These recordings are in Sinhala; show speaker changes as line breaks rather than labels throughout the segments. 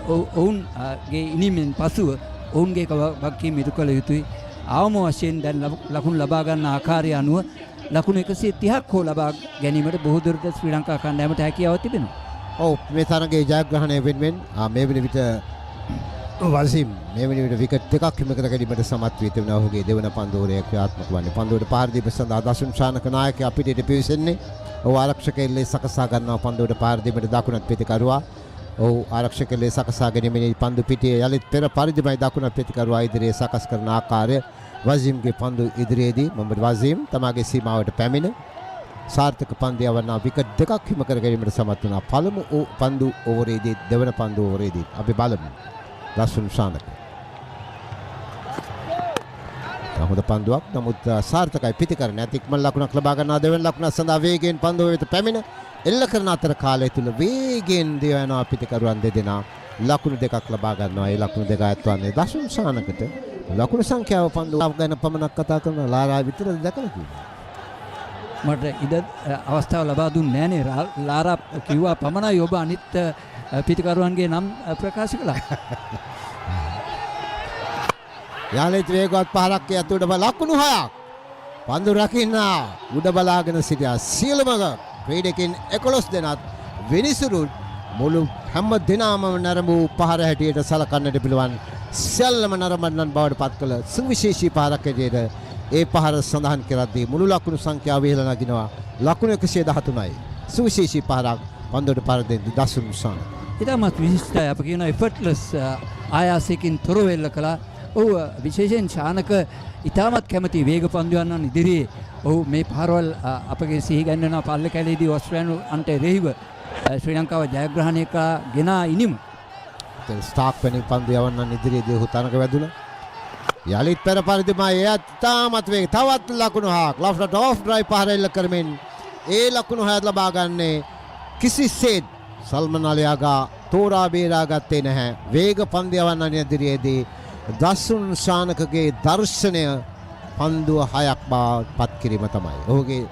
ඔවුන්ගේ ඉනිමෙන් පසුව ඔවුන්ගේ වගකීම ඉටු කළ යුතුයි. අවම වශයෙන් දැන් ලකුණු ලබා ගන්න ආකාරය අනුව ලකුණු 130ක් හෝ ලබා ගැනීමට බොහෝ දුරට ශ්‍රී ලංකා කණ්ඩායමට හැකියාවක් තිබෙනවා.
ඔව් මේ තරගයේ ජයග්‍රහණය වෙනුවෙන් මේ වෙන විට වසීම් මේ වෙන විට විකට් දෙකක් හිම කර ගැනීමට සමත් වී තිබෙනවා. ඔහුගේ දෙවන පන්දුවරය ක්‍රියාත්මක වන්නේ. පන්දුවට පාර දීම සඳහා දසුන් ශානක නායකයා පිටිට පිවිසෙන්නේ. ඔහු ආරක්ෂක එල්ලේ සකසා ගන්නවා පන්දුවට පාර දීමට දකුණත් පිටිකරුවා. ඔහු ආරක්ෂක එල්ලේ සකසා ගැනීමේ පන්දු පිටියේ යලිත් පෙර පරිදිමයි දකුණත් පිටිකරුවා ඉදිරියේ සකස් කරන ආකාරය වසීම්ගේ පන්දු ඉදිරියේදී මොහමඩ් වසීම් තමාගේ සීමාවට පැමිණ සාර්ථක පන්දු යවනා විකට් දෙකක් හිම කර ගැනීමට සමත් වුණා. පළමු පන්දු ඕවරේදී දෙවන පන්දු ඕවරේදී අපි බලමු. දසුන් ශානක හොඳ පන්දුවක් නමුත් සාර්ථකයි පිටිකරණ ඉක්මන් ලකුණක් ලබා ගන්නා දෙවන ලකුණ සඳහා වේගයෙන් පන්දුව වෙත පැමිණ එල්ල කරන අතර කාලය තුල වේගයෙන් දිවයනවා පිටිකරුවන් දෙදෙනා ලකුණු දෙකක් ලබා ගන්නවා. ඒ ලකුණු දෙක ඇත්වන්නේ දසුන් ශානකට. ලකුණු සංඛ්‍යාව පන්දුව ගැන පමණක් කතා කරන ලාරා විතරද දැකලා කිව්වා.
මට ඉද අවස්ථාව ලබා දුන්නේ නෑනේ. ලාරා කිව්වා පමණයි ඔබ අනිත් පිටිකරුවන්ගේ නම් ප්‍රකාශ කළා.
යාලේත් වේගවත් පහරක් යතුඩ ලකුණු 6ක් පන්දු රකින්න උඩ බලාගෙන සිටියා. සියලුම ක්‍රීඩකයන් 11 දෙනාත් විනිසුරු මුළු හැම දිනම නරඹු පහර හැටියට සලකන්නට පිළිවන් සියල්ලම නරඹන්නන් බවට පත් කළ සුවිශේෂී පහරක් හැටියට ඒ පහර සඳහන් කරද්දී මුළු ලකුණු සංඛ්‍යාව ඉහළ නගිනවා. ලකුණු 113යි. සුවිශේෂී පහරක් පන්දුවට පාර දෙන්නේ දසුන් ශානක.
ඉතාමත් විශිෂ්ටයි. අප කියන effortless ආයාසයෙන් තොර වෙල්ල කළා. ඔහු විශේෂයෙන් ශානක ඉතාමත් කැමති වේග පන්දුවන්නන් ඉදිරියේ ඔහු මේ පහරවල් අපගේ සිහි ගැන්වෙන පල්ලේ කැලේදී ඔස්ට්‍රේලියානු අන්ට එරෙහිව ශ්‍රී ලංකාව ජයග්‍රහණය ගෙනා ඉනිම
ස්ටාක් වෙනින් පන්දු යවන්නන් ඉදිරියේදී ඔහු තරඟ වැදුණා. යලිත් පෙර පරිදිමයි එයත් තාමත් වේග තවත් ලකුණු 6ක් ලොෆ්ට් ඔෆ් ඩ්‍රයිව් පහර එල්ල කරමින් ඒ ලකුණු 6 ලබා ගන්නේ කිසිසේත් සල්මන් අලියාගා තෝරා බේරා ගත්තේ නැහැ. වේග පන්දු යවන්නන් ඉදිරියේදී දසුන් ශානකගේ දර්ශනය පන්දුව 6ක් බවට පත් කිරීම තමයි. ඔහුගේ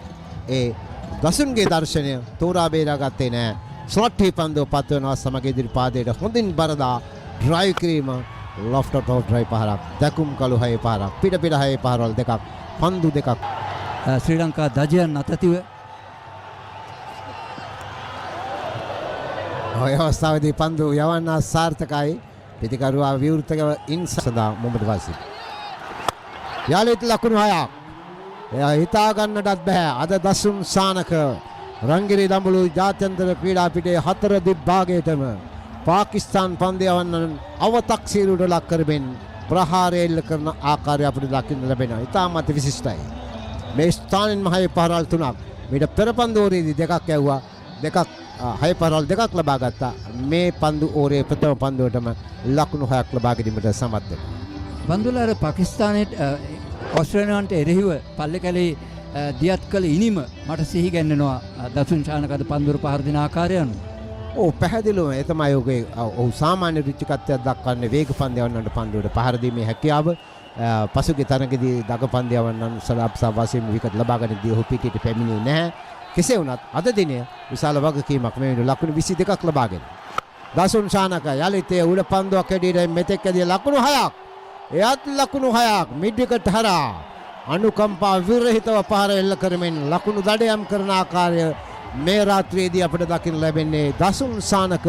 ඒ දසුන්ගේ දර්ශනය තෝරා බේරා ගත්තේ නැහැ. ස්ලොට් හි පන්දුව පත් වෙනවා සමග ඉදිරි පාදයට හොඳින් බරදා ඩ්‍රයිව් කිරීම ලොෆ්ට් ඔෆ් ඩ්‍රයිව් පහරක් දකුම් කළු 6 පහරක් පිට 6 පහරවල් දෙකක් පන්දු දෙකක්
ශ්‍රී ලංකා දජයන් අතතිව
ඔය අවස්ථාවේදී පන්දු යවන්න සාර්ථකයි. පිටිකරුවා විවෘතව ඉන්සදා මොහමඩ් වසීම්. යාලේත් ලකුණු 6ක්. එයා හිතා ගන්නටත් බෑ. අද දසුන් ශානක රංගිරි දඹුලු ජාත්‍යන්තර ක්‍රීඩා පිටේ 4 දිග්භාගයටම පාකිස්තාන් පන්දු යවන්නන් අවතක්සීරුවට ලක් කරමින් ප්‍රහාරය එල්ල කරන ආකාරය අපිට දකින්න ලැබෙනවා. ඉතාමත් විශිෂ්ටයි. මේ ස්ථානෙන් මහේ පහරවල් 3ක් මීට පෙර පන්දුවේදී දෙකක් ඇව්වා. දෙකක් 6 පහරවල් දෙකක් ලබා ගත්තා. මේ පන්දු ඕරේ ප්‍රථම පන්දුවටම ලකුණු 6ක් ලබා ගැනීමට සමත් වෙනවා.
බන්දුලාර පාකිස්තානයේ ඔස්ට්‍රේලියාවට එරෙහිව පල්ලේ කැලේ දියත් කළ ඉනිම මට සිහි ගැන්වෙනවා. දසුන් ශානක අද පන්දුර පහර දෙන ආකාරය අනුව.
ඔව් පැහැදිලිව ඒ තමයි ඔහු සාමාන්‍ය රුචිකත්වයක් දක්වන්නේ වේග පන්දු යවන්නට පන්දුවට පහර දීමේ හැකියාව. පසුගිය තරඟදී දග පන්දු යවන්නන් සලාප්සා වශයෙන් විකට් ලබා ගැනීමදී ඔහු පිටියට පැමිණෙන්නේ නැහැ. කෙසේ වුණත් අද දිනේ විශාල වගකීමක් මේ ලකුණු 22ක් ලබාගෙන දසුන් ශානක යලිත් උඩ පන්දුවක් ඇදීලා මෙතෙක් ඇදී ලකුණු 6ක්. එයත් ලකුණු 6ක් මිඩ් විකට් හරහා අනුකම්පා විරහිතව පහර එල්ල කරමින් ලකුණු දඩයම් කරන ආකාරය මේ රාත්‍රියේදී අපිට දකින්න ලැබෙන්නේ. දසුන් ශානක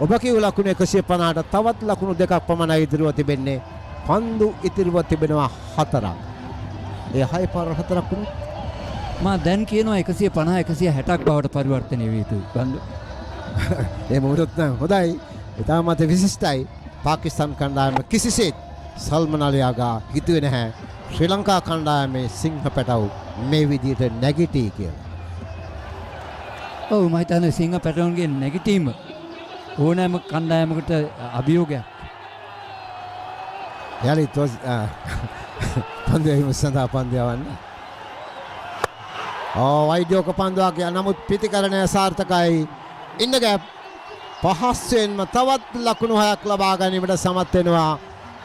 ඔබ කියු ලකුණු 150ට තවත් ලකුණු දෙකක් පමණයි ඉදිරිව තිබෙන්නේ. පන්දු ඉදිරිව තිබෙනවා 4ක්. ඒ 6 පාර 4ක් වුණා.
මා දැන් කියනවා 150 160ක් බවට පරිවර්තනය විය යුතුයි. බන්දු
ඒ මොහොතත් හොඳයි. ඉතාමත් විශිෂ්ටයි. පාකිස්තාන් කණ්ඩායම කිසිසේත් සල්මන් අලියාගා හිතුවේ නැහැ ශ්‍රී ලංකා කණ්ඩායමේ සිංහ පැටව් මේ විදිහට නැගිටී කියලා.
ඔව් මම හිතන්නේ සිංහ පැටවුන්ගේ නැගිටීම ඕනෑම කණ්ඩායමකට අභියෝගයක්.
යලිත් පන්දුවේ සඳහා පන්දු යවන්න. වෛද්‍යෝක පන්දුවක් නමුත් පිටිකරණය සාර්ථකයි. ඉන්න ගැප් පහස්වෙන්ම තවත් ලකුණු 6ක් ලබා ගැනීමට සමත් වෙනවා.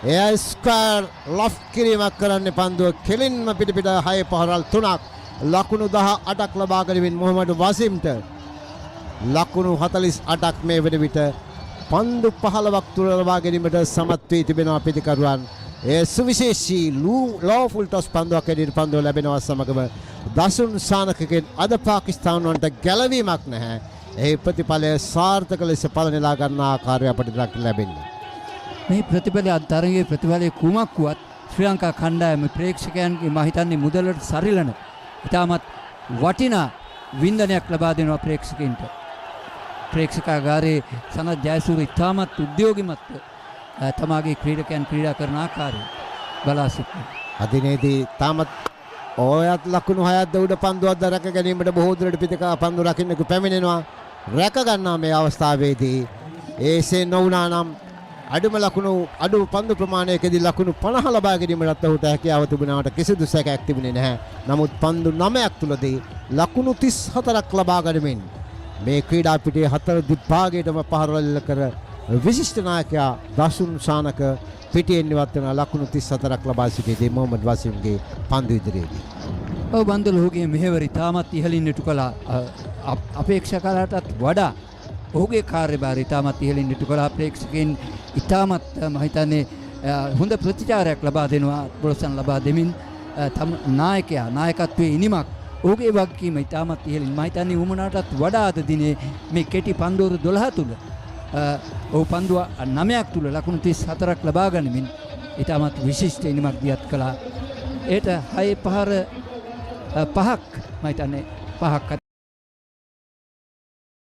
එයා ස්ක්වයර් ලොෆ්ට් කිරීමක් කරන්නේ පන්දුව කෙලින්ම පිට 6 පහරවල් 3ක් ලකුණු 18ක් ලබා ගැනීමෙන් මොහමඩ් වසීම්ට ලකුණු 48ක් මේ වෙන විට පන්දු 15ක් තුල ලබා ගැනීමට සමත් වී තිබෙනවා පිටිකරුවන්. ඒ සුවිශේෂී ලෝෆුල් ටොස් පන්දුවක් ඇදිරි පන්දුව ලැබෙනවා සමගම දසුන් සානකගෙන් අද පාකිස්තාන වලට ගැලවීමක් නැහැ. ඒ ප්‍රතිඵලය සාර්ථක ලෙස පලනෙලා ගන්න ආකාරය අපිට ලැබෙන්නේ.
මේ ප්‍රතිඵලය අතරගේ ප්‍රතිඵලයේ කුමක් වුවත් ශ්‍රී ලංකා කණ්ඩායම ප්‍රේක්ෂකයන්ගේ මම හිතන්නේ මුදලට සරිලන ඉතාමත් වටිනා වින්දනයක් ලබා දෙනවා ප්‍රේක්ෂකයින්ට. ප්‍රේක්ෂකාගාරයේ සනත් ජයසූරිය ඉතාමත් උද්‍යෝගිමත්ව තමාගේ ක්‍රීඩකයන් ක්‍රීඩා කරන ආකාරය බලා සිටිනවා.
අදිනේදී තාමත් ඕයත් ලකුණු 6ක් උඩ පන්දුවක් දරක ගැනීමට බොහෝ දුරට පිටක පන්දු රකින්නකු පැමිණෙනවා. රැක ගන්නා මේ අවස්ථාවේදී ඒසේ නොවුනා නම් අඩුම ලකුණු අඩු පන්දු ප්‍රමාණයකදී ලකුණු 50 ලබා ගැනීමට ඔහුට හැකියාව තිබුණාට කිසිදු සැකයක් තිබුණේ නැහැ. නමුත් පන්දු 9ක් තුලදී ලකුණු 34ක් ලබා ගනිමින් මේ ක්‍රීඩා පිටියේ හතර දිග්භාගයටම පහරවල් කර විශිෂ්ට නායකයා දසුන් ශානක පිටියෙන් ඉවත් වෙන ලකුණු 34ක් ලබා සිටිදී මොහමඩ් වසීම්ගේ පන්දු ඉදිරියේදී.
ඔව් බන්දුල ඔහුගේ මෙහෙවර ඉතාමත් ඉහළින් ඉටු කළා. අපේක්ෂා කළාටත් වඩා ඔහුගේ කාර්යභාරය ඉතාමත් ඉහළින් ඉටු කළා. ප්‍රේක්ෂකයන් ඉතාමත් මම හිතන්නේ හොඳ ප්‍රතිචාරයක් ලබා දෙනවා. ප්‍රොත්සාහන ලබා දෙමින් තම නායකත්වයේ ඉනිමක් ඔහුගේ වගකීම ඉතාමත් ඉහළින් මම හිතන්නේ උමනාටත් වඩා අද දිනේ මේ කෙටි පන්දුවර 12 තුල ඔහු පන්දුව 9ක් තුල ලකුණු 34ක් ලබා ගනිමින් ඉතාමත් විශිෂ්ට ඉනිමක් දියත් කළා. ඒට 6 පහර 5ක් මම හිතන්නේ 5ක්